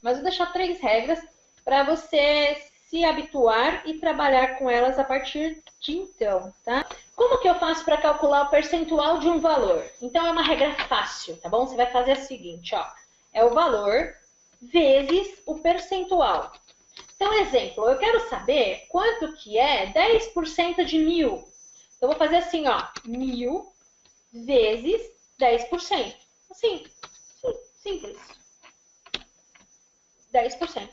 Mas vou deixar 3 regras para você se habituar e trabalhar com elas a partir de então, tá? Como que eu faço para calcular o percentual de um valor? Então, é uma regra fácil, tá bom? Você vai fazer a seguinte, ó. É o valor vezes o percentual. Então, exemplo, eu quero saber quanto que é 10% de 1000. Eu vou fazer assim, ó. 1000 vezes 10%. Assim, simples. 10%.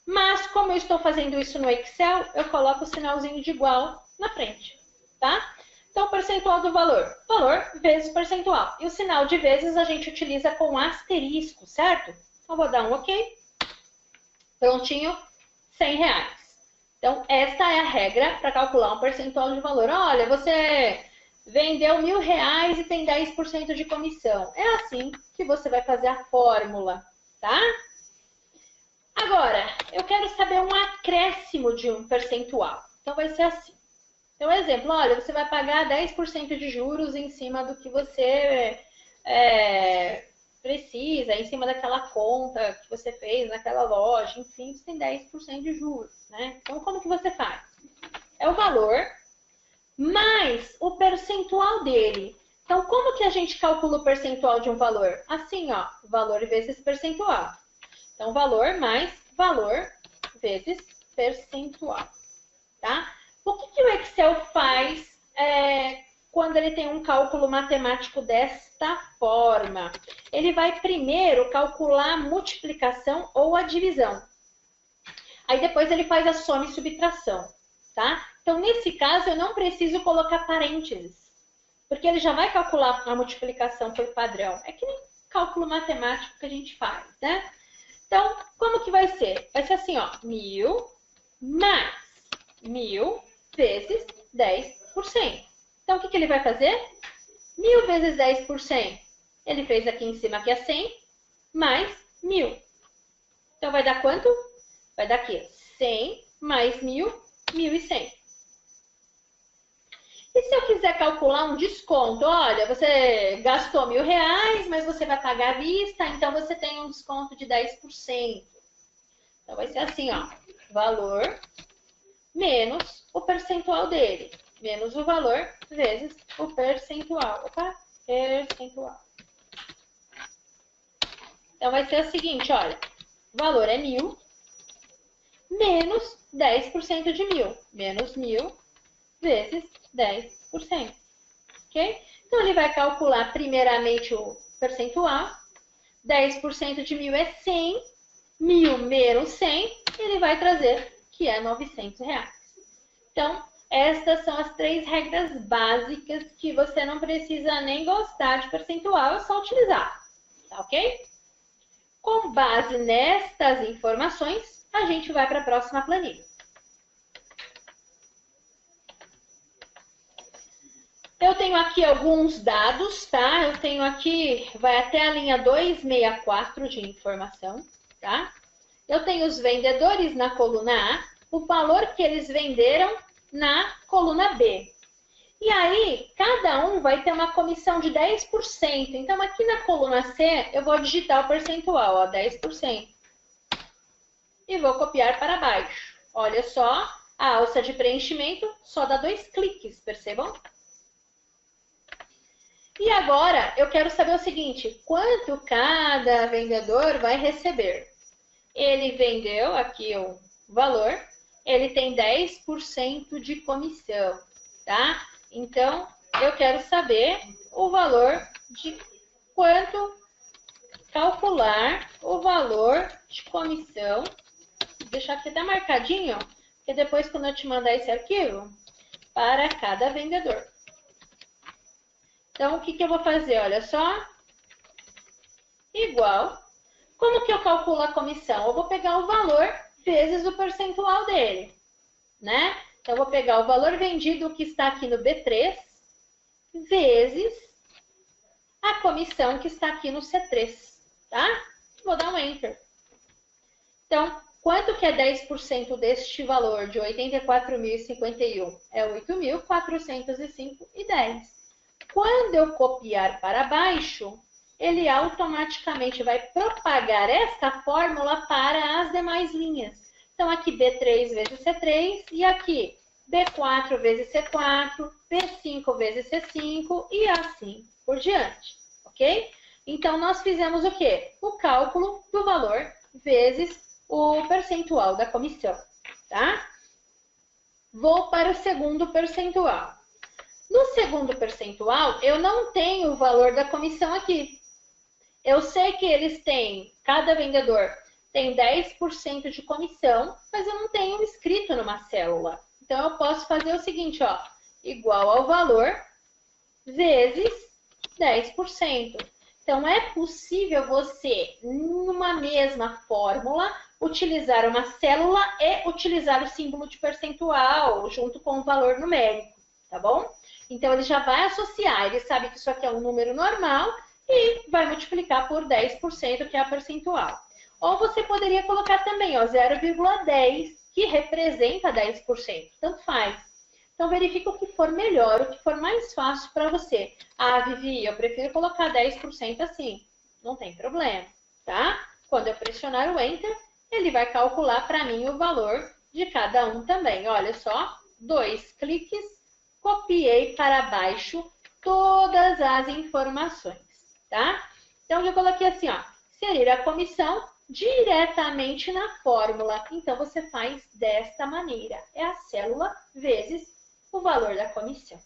Mas, como eu estou fazendo isso no Excel, eu coloco o sinalzinho de igual na frente, tá? Então, percentual do valor. Valor vezes percentual. E o sinal de vezes a gente utiliza com asterisco, certo? Então, vou dar um OK. Prontinho, R$100. Então, esta é a regra para calcular um percentual de valor. Olha, você vendeu R$1.000 e tem 10% de comissão. É assim que você vai fazer a fórmula, tá? Agora, eu quero saber um acréscimo de um percentual. Então, vai ser assim. Então, exemplo, olha, você vai pagar 10% de juros em cima do que você precisa, em cima daquela conta que você fez naquela loja, enfim, você tem 10% de juros, né? Então, como que você faz? É o valor mais o percentual dele. Então, como que a gente calcula o percentual de um valor? Assim, ó, valor vezes percentual. Então, valor mais valor vezes percentual, tá? O que o Excel faz quando ele tem um cálculo matemático desta forma? Ele vai primeiro calcular a multiplicação ou a divisão. Aí depois ele faz a soma e subtração, tá? Então, nesse caso, eu não preciso colocar parênteses, porque ele já vai calcular a multiplicação por padrão. É que nem cálculo matemático que a gente faz, né? Então, como que vai ser? Vai ser assim, ó, 1000 mais 1000 vezes 10%. Então, o que ele vai fazer? 1000 vezes 10%. Ele fez aqui em cima, que é 100, mais 1000. Então, vai dar quanto? Vai dar aqui 100 mais 1000, 1100. E se eu quiser calcular um desconto? Olha, você gastou R$1.000, mas você vai pagar à vista, então você tem um desconto de 10%. Então, vai ser assim, ó, valor menos o percentual dele, menos o valor vezes o percentual. Opa, percentual. Então, vai ser o seguinte, olha, o valor é 1000, menos 10% de 1000, menos 1000 vezes 10%, ok? Então, ele vai calcular primeiramente o percentual, 10% de 1000 é 100, 1000 menos 100, ele vai trazer que é R$900. Então, estas são as 3 regras básicas que você não precisa nem gostar de percentual, é só utilizar, tá ok? Com base nestas informações, a gente vai para a próxima planilha. Eu tenho aqui alguns dados, tá? Eu tenho aqui, vai até a linha 264 de informação, tá? Eu tenho os vendedores na coluna A, o valor que eles venderam na coluna B. E aí, cada um vai ter uma comissão de 10%. Então, aqui na coluna C, eu vou digitar o percentual, ó, 10%. E vou copiar para baixo. Olha só, a alça de preenchimento só dá 2 cliques, percebam? E agora, eu quero saber o seguinte, quanto cada vendedor vai receber? Ele vendeu, aqui o valor, ele tem 10% de comissão, tá? Então, eu quero saber o valor de quanto calcular o valor de comissão. Vou deixar aqui até marcadinho, porque depois quando eu te mandar esse arquivo, para cada vendedor. Então, o que eu vou fazer? Olha só. Igual. Como que eu calculo a comissão? Eu vou pegar o valor vezes o percentual dele, né? Então, eu vou pegar o valor vendido que está aqui no B3 vezes a comissão que está aqui no C3, tá? Vou dar um Enter. Então, quanto que é 10% deste valor de 84.051? É 8.405,10. Quando eu copiar para baixo, ele automaticamente vai propagar esta fórmula para as demais linhas. Então, aqui B3 vezes C3 e aqui B4 vezes C4, B5 vezes C5 e assim por diante, ok? Então, nós fizemos o quê? O cálculo do valor vezes o percentual da comissão, tá? Vou para o segundo percentual. No segundo percentual, eu não tenho o valor da comissão aqui. Eu sei que eles têm, cada vendedor tem 10% de comissão, mas eu não tenho escrito numa célula. Então, eu posso fazer o seguinte, ó, igual ao valor vezes 10%. Então, é possível você, numa mesma fórmula, utilizar uma célula e utilizar o símbolo de percentual junto com o valor numérico, tá bom? Então, ele já vai associar, ele sabe que isso aqui é um número normal e vai multiplicar por 10%, que é a percentual. Ou você poderia colocar também, ó, 0,10, que representa 10%, tanto faz. Então, verifica o que for melhor, o que for mais fácil para você. Ah, Vivi, eu prefiro colocar 10% assim. Não tem problema, tá? Quando eu pressionar o Enter, ele vai calcular para mim o valor de cada um também. Olha só, 2 cliques, copiei para baixo todas as informações, tá? Então, eu coloquei assim, ó, inserir a comissão diretamente na fórmula. Então, você faz desta maneira. É a célula vezes o valor da comissão.